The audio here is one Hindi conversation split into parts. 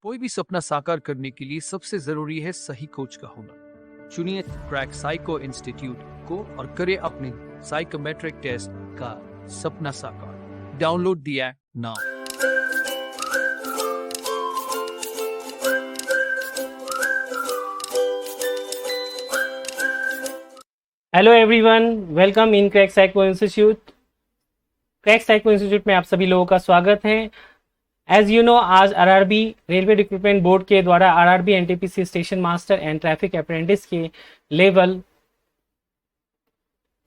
कोई भी सपना साकार करने के लिए सबसे जरूरी है सही कोच का होना। चुनिए क्रैक साइको इंस्टीट्यूट को और करें अपने साइकोमेट्रिक टेस्ट का सपना साकार। Download the app now. Hello everyone, welcome in crack Psycho institute. Crack Psycho institute में आप सभी लोगों का स्वागत है। एज यू नो, आज आरआरबी रेलवे रिक्रूटमेंट बोर्ड के द्वारा RRB NTPC station master and traffic apprentice के लेवल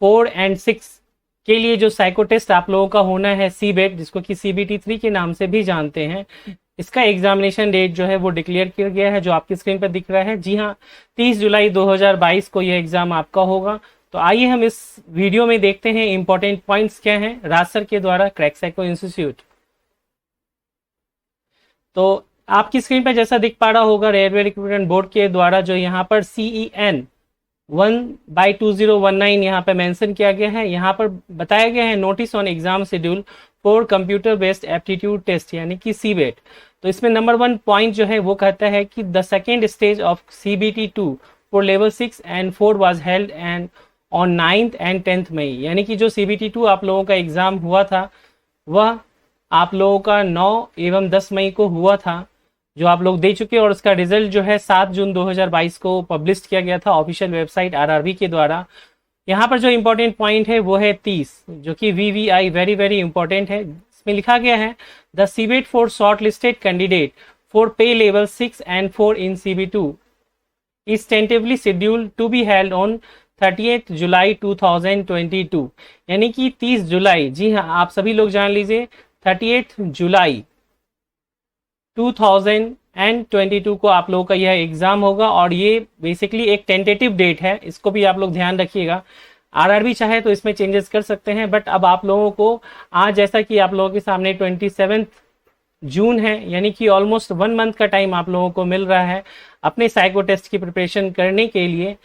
4 और 6 के लिए जो साइको टेस्ट आप लोगों का होना है सीबेट, जिसको कि सीबीटी 3 के नाम से भी जानते हैं, इसका एग्जामिनेशन डेट जो है वो डिक्लेयर किया गया है, जो आपकी स्क्रीन पर दिख रहा है। जी हाँ, 30 जुलाई 2022 को यह एग्जाम आपका होगा। तो आइए हम इस वीडियो में देखते हैं इंपॉर्टेंट पॉइंट्स क्या हैं राज सर के द्वारा क्रैक साइको इंस्टीट्यूट। तो आपकी स्क्रीन पर जैसा दिख पा रहा होगा, रेलवे रिक्रूटमेंट बोर्ड के द्वारा जो यहाँ पर CEN 1/2019 यहाँ पे मेंशन किया गया है। यहाँ पर बताया गया है notice on exam schedule for computer based aptitude test यानी कि सीबेट। तो इसमें नंबर 1 पॉइंट जो है वो कहता है कि the second stage of CBT 2 for level 6 and 4 was held and on 9th and 10th मई। यानी कि जो CBT 2 आप लोगों का एग्जाम हुआ था वह आप लोगों का 9 एवं 10 मई को हुआ था, जो आप लोग दे चुके हैं, और उसका रिजल्ट जो है 7 जून 2022 को पब्लिश किया गया था ऑफिशियल वेबसाइट आरआरबी के द्वारा। यहाँ पर जो इंपॉर्टेंट पॉइंट है वो है 30, जो कि VVI वेरी वेरी इंपॉर्टेंट है। इसमें लिखा गया है the CBAT for shortlisted candidate for pay level 6 and 4 in CB2 is tentatively scheduled to be held on 30th July 2022। यानी कि 30 जुलाई, जी हाँ, आप सभी लोग जान लीजिए 30th जुलाई 2022 को आप लोगों का यह एग्जाम होगा, और ये बेसिकली एक टेंटेटिव डेट है, इसको भी आप लोग ध्यान रखिएगा। आरआरबी चाहे तो इसमें चेंजेस कर सकते हैं, बट अब आप लोगों को आज, जैसा कि आप लोगों के सामने 27 जून है, यानी कि ऑलमोस्ट 1 मंथ का टाइम आप लोगों को मिल रहा है अपने साइको टेस्ट की प्रिपरेशन करने के लिए।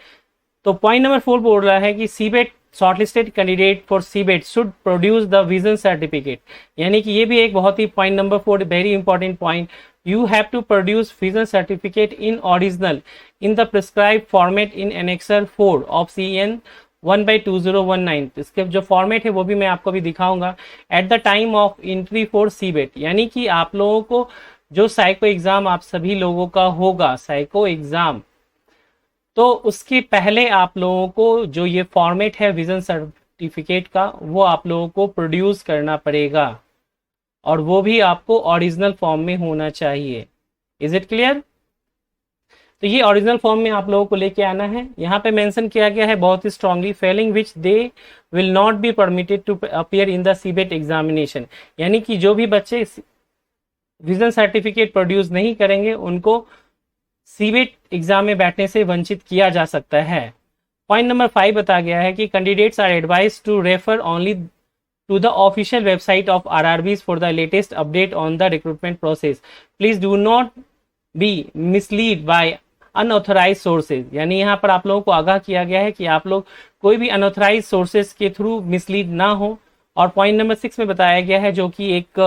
तो पॉइंट नंबर 4 बोल रहा है कि CBAT shortlisted candidate for CBAT should produce the vision certificate. यानी कि ये भी एक बहुत ही point number 4 very important point. You have to produce vision certificate in original in the prescribe format in annexure 4 of CEN 1/2019। इसके जो फॉर्मेट है वो भी मैं आपको भी दिखाऊंगा at the time of entry for CBAT. यानी कि आप लोगों को जो साइको एग्जाम आप सभी लोगों का होगा, साइको एग्जाम, तो उसके पहले आप लोगों को जो ये फॉर्मेट है विजन सर्टिफिकेट का, वो आप लोगों को प्रोड्यूस करना पड़ेगा, और वो भी आपको ओरिजिनल फॉर्म में होना चाहिए। Is it clear? तो ये ओरिजिनल फॉर्म में आप लोगों को लेके आना है। यहाँ पे मेंशन किया गया है बहुत ही strongly, failing which they will not be permitted to appear in the CBAT examination. यानी कि जो भी बच्चे विजन सर्टिफिकेट प्रोड्यूस नहीं करेंगे उनको सीबेट एग्जाम में बैठने से वंचित किया जा सकता है। पॉइंट नंबर 5 बता गया है कि candidates are advised to refer only to the official website of RRBs for the latest update on the recruitment process. Please do not be mislead by unauthorise sources. यानी यहाँ पर आप लोगों को आगाह किया गया है कि आप लोग कोई भी अनऑथराइज सोर्सेज के थ्रू मिसलीड ना हो। और पॉइंट नंबर 6 में बताया गया है, जो कि एक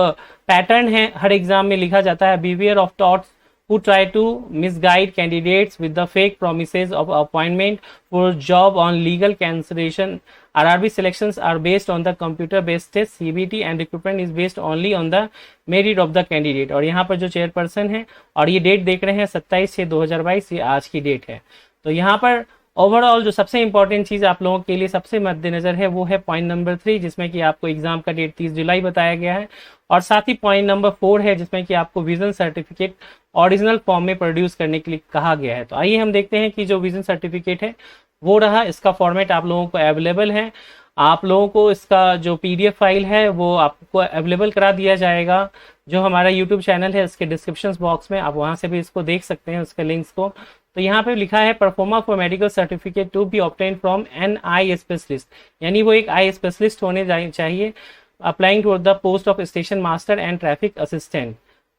पैटर्न है, हर एग्जाम में लिखा जाता है, behaviour of thoughts who try to misguide candidates with the fake promises of appointment for job on legal consideration. RRB selections are based on the computer based test CBT and recruitment is based only on the merit of the candidate। और यहाँ पर जो चेयरपर्सन है, और ये डेट देख रहे हैं 27/6/2022, ये आज की डेट है। तो यहाँ पर ओवरऑल जो सबसे इंपॉर्टेंट चीज़ आप लोगों के लिए सबसे मद्देनजर है वो है पॉइंट नंबर 3, जिसमें कि आपको एग्जाम का डेट 30 जुलाई बताया गया है, और साथ ही पॉइंट नंबर 4 है जिसमें कि आपको विजन सर्टिफिकेट ओरिजिनल फॉर्म में प्रोड्यूस करने के लिए कहा गया है। तो आइए हम देखते हैं कि जो विजन सर्टिफिकेट है वो रहा, इसका फॉर्मेट आप लोगों को अवेलेबल है। आप लोगों को इसका जो PDF फाइल है वो आपको अवेलेबल करा दिया जाएगा, जो हमारा YouTube चैनल है उसके डिस्क्रिप्शन बॉक्स में, आप वहाँ से भी इसको देख सकते हैं उसके लिंक्स को। तो यहाँ पे लिखा है proforma for medical certificate to be obtain from an eye specialist. यानी वो एक आई स्पेशलिस्ट होने चाहिए, applying to the post of station master and traffic assistant.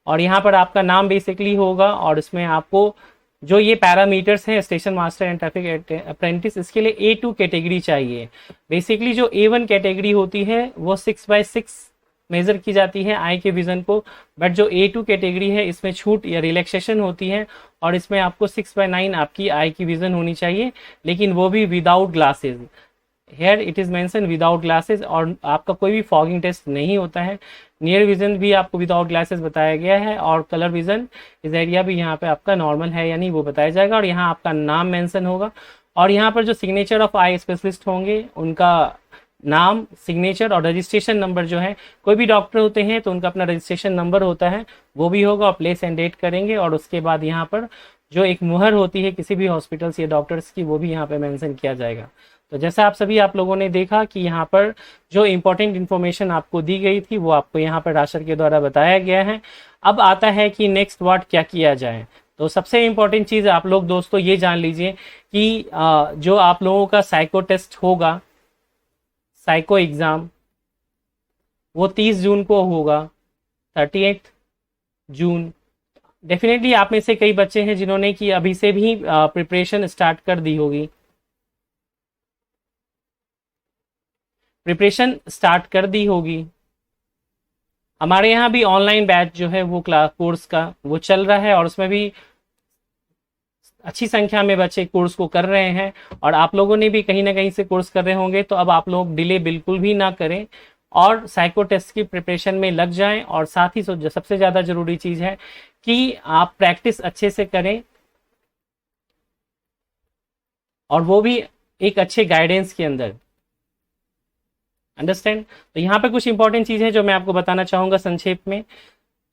और यहाँ पर आपका नाम बेसिकली होगा, और इसमें आपको जो ये पैरामीटर्स हैं station master and traffic apprentice, इसके लिए A2 कैटेगरी चाहिए। बेसिकली जो A1 कैटेगरी होती है वो 6/6 मेजर की जाती है आई के विजन को, बट जो A2 कैटेगरी है इसमें छूट या रिलैक्सेशन होती है और इसमें आपको 6/9 आपकी आई की विजन होनी चाहिए, लेकिन वो भी without glasses. Here it is mention without glasses, और आपका कोई भी फॉगिंग टेस्ट नहीं होता है। नियर विजन भी आपको विदाउट ग्लासेस बताया गया है, और कलर विजन इस एरिया भी यहाँ पे आपका नॉर्मल है या नहीं वो बताया जाएगा, और यहाँ आपका नाम मेंशन होगा। और यहाँ पर जो सिग्नेचर ऑफ आई स्पेशलिस्ट होंगे उनका नाम, सिग्नेचर और रजिस्ट्रेशन नंबर जो है, कोई भी डॉक्टर होते हैं तो उनका अपना रजिस्ट्रेशन नंबर होता है, वो भी होगा, और प्लेस एंड डेट करेंगे। और उसके बाद यहाँ पर जो एक मुहर होती है किसी भी हॉस्पिटल्स या डॉक्टर्स की, वो भी यहाँ पे मेंशन किया जाएगा। तो जैसा आप लोगों ने देखा कि यहाँ पर जो इंपॉर्टेंट इन्फॉर्मेशन आपको दी गई थी वो आपको यहाँ पर राशर के द्वारा बताया गया है। अब आता है कि नेक्स्ट व्हाट क्या किया जाए। तो सबसे इम्पोर्टेंट चीज़ आप लोग दोस्तों ये जान लीजिए कि जो आप लोगों का साइको टेस्ट होगा, साइको एग्ज़ाम, वो 30 जून को होगा, 38 जून। डेफिनेटली आप में से कई बच्चे हैं जिन्होंने कि अभी से भी प्रिपरेशन स्टार्ट कर दी होगी, प्रिपरेशन स्टार्ट कर दी होगी। हमारे यहाँ भी ऑनलाइन बैच जो है वो क्लास कोर्स का वो चल रहा है, और उसमें भी अच्छी संख्या में बच्चे कोर्स को कर रहे हैं, और आप लोगों ने भी कहीं ना कहीं से कोर्स कर रहे होंगे। तो अब आप लोग डिले बिल्कुल भी ना करें और साइको टेस्ट की प्रिपरेशन में लग जाएं। और साथ ही सबसे ज़्यादा ज़रूरी चीज़ है कि आप प्रैक्टिस अच्छे से करें, और वो भी एक अच्छे गाइडेंस के अंदर। अंडरस्टैंड। तो यहाँ पे कुछ इंपॉर्टेंट चीज़ें जो मैं आपको बताना चाहूँगा संक्षेप में।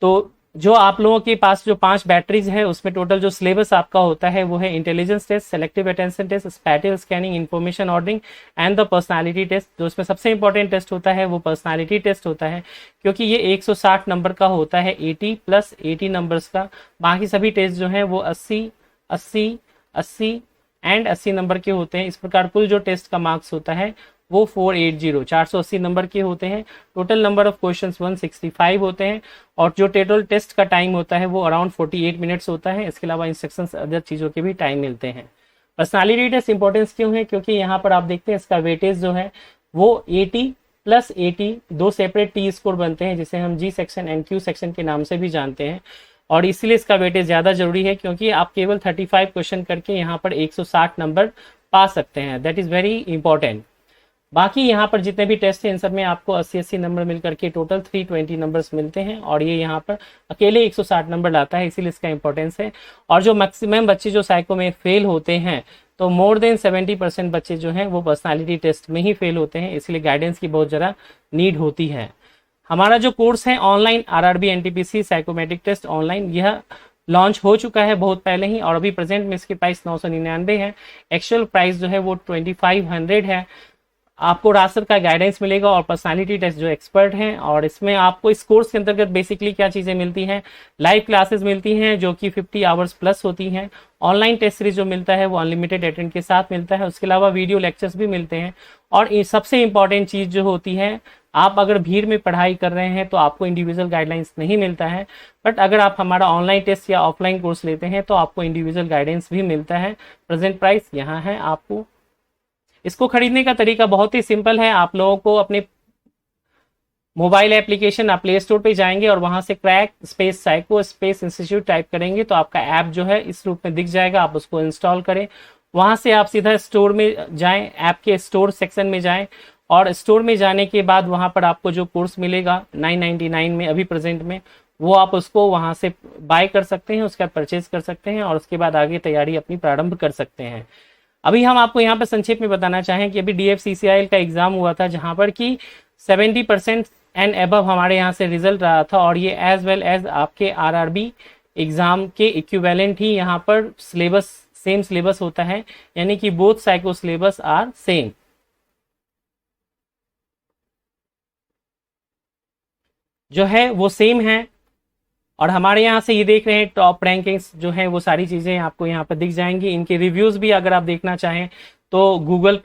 तो जो आप लोगों के पास जो 5 बैटरीज है उसमें टोटल जो सिलेबस आपका होता है वो है intelligence test, selective attention test, spatial scanning, information ordering and the personality test. जो इसमें सबसे इंपॉर्टेंट टेस्ट होता है वो पर्सनालिटी टेस्ट होता है, क्योंकि ये 160 नंबर का होता है, 80 + 80 नंबर्स का। बाकी सभी टेस्ट जो है वो 80, 80, 80 एंड 80 नंबर के होते हैं। इस प्रकार कुल जो टेस्ट का मार्क्स होता है वो 480 480 नंबर के होते हैं। टोटल नंबर ऑफ क्वेश्चंस 165 होते हैं, और जो टोटल टेस्ट का टाइम होता है वो अराउंड 48 मिनट्स होता है। इसके अलावा इंस्ट्रक्शंस अदर चीज़ों के भी टाइम मिलते हैं। पर्सनालिटी टेस्ट इंपॉर्टेंस क्यों है? क्योंकि यहाँ पर आप देखते हैं इसका वेटेज जो है वो 80 + 80 दो सेपरेट टी स्कोर बनते हैं, जिसे हम जी सेक्शन एंड क्यू सेक्शन के नाम से भी जानते हैं। और इसीलिए इसका वेटेज ज़्यादा जरूरी है, क्योंकि आप केवल 35 क्वेश्चन करके यहाँ पर 160 नंबर पा सकते हैं। That is very important. बाकी यहाँ पर जितने भी टेस्ट हैं इन सब में आपको 80-80 नंबर मिल करके टोटल 320 नंबर्स मिलते हैं, और ये यहाँ पर अकेले 160 नंबर लाता है, इसीलिए इसका इंपॉर्टेंस है। और जो मैक्सिमम बच्चे जो साइको में फेल होते हैं, तो मोर देन 70% बच्चे जो हैं वो पर्सनालिटी टेस्ट में ही फेल होते हैं, इसलिए गाइडेंस की बहुत ज़्यादा नीड होती है। हमारा जो कोर्स है online RRB NTPC psychometric test online, यह लॉन्च हो चुका है बहुत पहले ही, और अभी प्रेजेंट में इसकी प्राइस 999 है। एक्चुअल प्राइस जो है वो 2500 है। आपको रासर का गाइडेंस मिलेगा और पर्सनालिटी टेस्ट जो एक्सपर्ट हैं, और इसमें आपको इस कोर्स के अंतर्गत बेसिकली क्या चीज़ें मिलती हैं, लाइव क्लासेस मिलती हैं जो कि 50 आवर्स प्लस होती हैं। ऑनलाइन टेस्ट सीरीज जो मिलता है वो अनलिमिटेड अटेंड के साथ मिलता है। उसके अलावा वीडियो लेक्चर्स भी मिलते हैं, और सबसे इंपॉर्टेंट चीज़ जो होती है, आप अगर भीड़ में पढ़ाई कर रहे हैं तो आपको इंडिविजुअल गाइडलाइंस नहीं मिलता है, बट अगर आप हमारा ऑनलाइन टेस्ट या ऑफलाइन कोर्स लेते हैं तो आपको इंडिविजुअल गाइडेंस भी मिलता है। प्रेजेंट प्राइस यहाँ है। आपको इसको खरीदने का तरीका बहुत ही सिंपल है। आप लोगों को अपने मोबाइल एप्लीकेशन आप प्ले स्टोर पे जाएंगे और वहां से crack space psycho space institute type करेंगे तो आपका ऐप जो है इस रूप में दिख जाएगा। आप उसको इंस्टॉल करें, वहां से आप सीधा स्टोर में जाएं, ऐप के स्टोर सेक्शन में जाएं, और स्टोर में जाने के बाद वहां पर आपको जो कोर्स मिलेगा 999 में अभी प्रेजेंट में, वो आप उसको वहां से बाय कर सकते हैं, उसका परचेज कर सकते हैं, और उसके बाद आगे तैयारी अपनी प्रारंभ कर सकते हैं। अभी हम आपको यहाँ पर संक्षेप में बताना चाहें कि अभी DFCCIL का एग्जाम हुआ था, जहां पर कि 70% एंड एबव हमारे यहाँ से रिजल्ट रहा था, और ये एज वेल एज आपके RRB एग्जाम के इक्विवेलेंट ही यहाँ पर सिलेबस सेम सिलेबस होता है, यानी कि both psycho syllabus are same. जो है वो सेम है, और हमारे यहाँ से ये देख रहे हैं टॉप रैंकिंग्स जो है वो सारी चीज़ें आपको यहाँ पर दिख जाएंगी। इनके रिव्यूज़ भी अगर आप देखना चाहें तो गूगल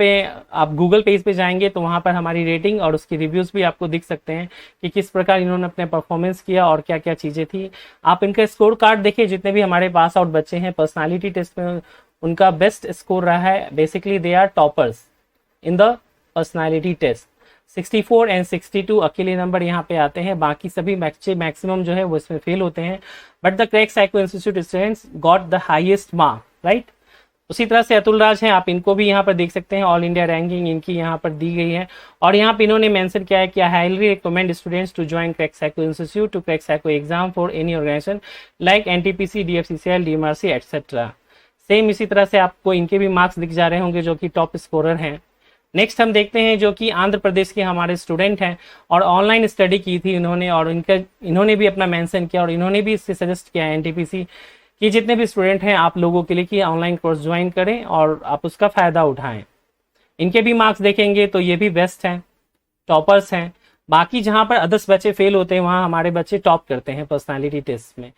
पेज पे जाएंगे तो वहाँ पर हमारी रेटिंग और उसकी रिव्यूज़ भी आपको दिख सकते हैं कि किस प्रकार इन्होंने अपने परफॉर्मेंस किया और क्या क्या चीज़ें थी। आप इनका स्कोर कार्ड देखिए, जितने भी हमारे पास आउट बच्चे हैं पर्सनालिटी टेस्ट में उनका बेस्ट स्कोर रहा है। Basically they are toppers in the personality test. 64 and 62 अकेले नंबर यहाँ पे आते हैं, बाकी सभी मैक्सिमम जो है वो इसमें फेल होते हैं। But the crack Psycho institute students got the highest mark, right. उसी तरह से अतुल राज हैं, आप इनको भी यहाँ पर देख सकते हैं, ऑल इंडिया रैंकिंग इनकी यहाँ पर दी गई है। और यहाँ पे इन्होंने मेंशन किया है कि I highly recommend students to join Crack Psycho Institute to crack psycho exam for any organisation like NTPC, DFCCL, DMRC etcetera. Same इसी तरह से आपको इनके भी मार्क्स दिख जा रहे होंगे जो कि टॉप स्कोरर हैं। नेक्स्ट हम देखते हैं जो कि आंध्र प्रदेश के हमारे स्टूडेंट हैं और ऑनलाइन स्टडी की थी इन्होंने, और इन्होंने भी अपना मेंशन किया और इन्होंने भी इससे सजेस्ट किया है एनटीपीसी कि जितने भी स्टूडेंट हैं आप लोगों के लिए कि ऑनलाइन कोर्स ज्वाइन करें और आप उसका फ़ायदा उठाएं। इनके भी मार्क्स देखेंगे तो ये भी बेस्ट हैं, टॉपर्स हैं। बाकी जहाँ पर अदर्स बच्चे फेल होते हैं वहाँ हमारे बच्चे टॉप करते हैं पर्सनालिटी टेस्ट में।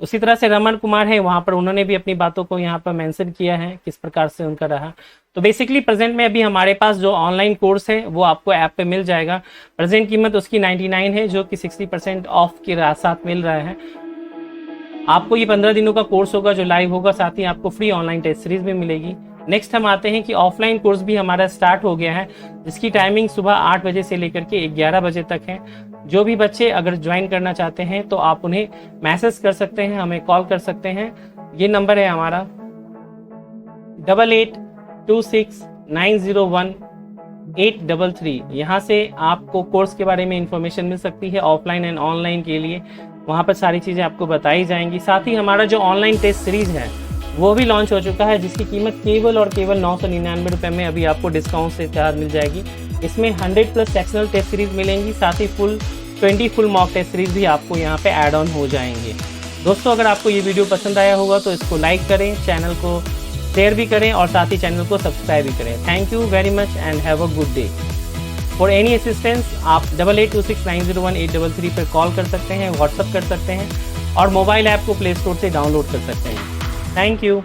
उसी तरह से रमन कुमार है, वहाँ पर उन्होंने भी अपनी बातों को यहाँ पर मेंशन किया है किस प्रकार से उनका रहा। तो बेसिकली प्रेजेंट में अभी हमारे पास जो ऑनलाइन कोर्स है वो आपको ऐप पे मिल जाएगा। प्रेजेंट कीमत उसकी 99 है जो कि 60% ऑफ के साथ मिल रहा है। आपको ये 15 दिनों का कोर्स होगा जो लाइव होगा, साथ ही आपको फ्री ऑनलाइन टेस्ट सीरीज भी मिलेगी। नेक्स्ट हम आते हैं कि ऑफलाइन कोर्स भी हमारा स्टार्ट हो गया है, जिसकी टाइमिंग सुबह 8 बजे से लेकर के 11 बजे तक है। जो भी बच्चे अगर ज्वाइन करना चाहते हैं तो आप उन्हें मैसेज कर सकते हैं, हमें कॉल कर सकते हैं। ये नंबर है हमारा 8826901833। यहाँ से आपको कोर्स के बारे में इंफॉर्मेशन मिल सकती है ऑफलाइन एंड ऑनलाइन के लिए, वहाँ पर सारी चीज़ें आपको बताई जाएंगी। साथ ही हमारा जो ऑनलाइन टेस्ट सीरीज है वो भी लॉन्च हो चुका है, जिसकी कीमत केवल और केवल 999 रुपये में अभी आपको डिस्काउंट से चार्ज मिल जाएगी। इसमें 100+ सेक्शनल टेस्ट सीरीज मिलेंगी, साथ ही 20 फुल मॉक टेस्ट सीरीज भी आपको यहाँ पे ऐड ऑन हो जाएंगे। दोस्तों अगर आपको ये वीडियो पसंद आया होगा तो इसको लाइक करें, चैनल को शेयर भी करें और साथ ही चैनल को सब्सक्राइब भी करें। Thank you very much and have a good day. For any assistance आप 8826901833 पर कॉल कर सकते हैं, व्हाट्सअप कर सकते हैं और मोबाइल ऐप को प्ले स्टोर से डाउनलोड कर सकते हैं। Thank you.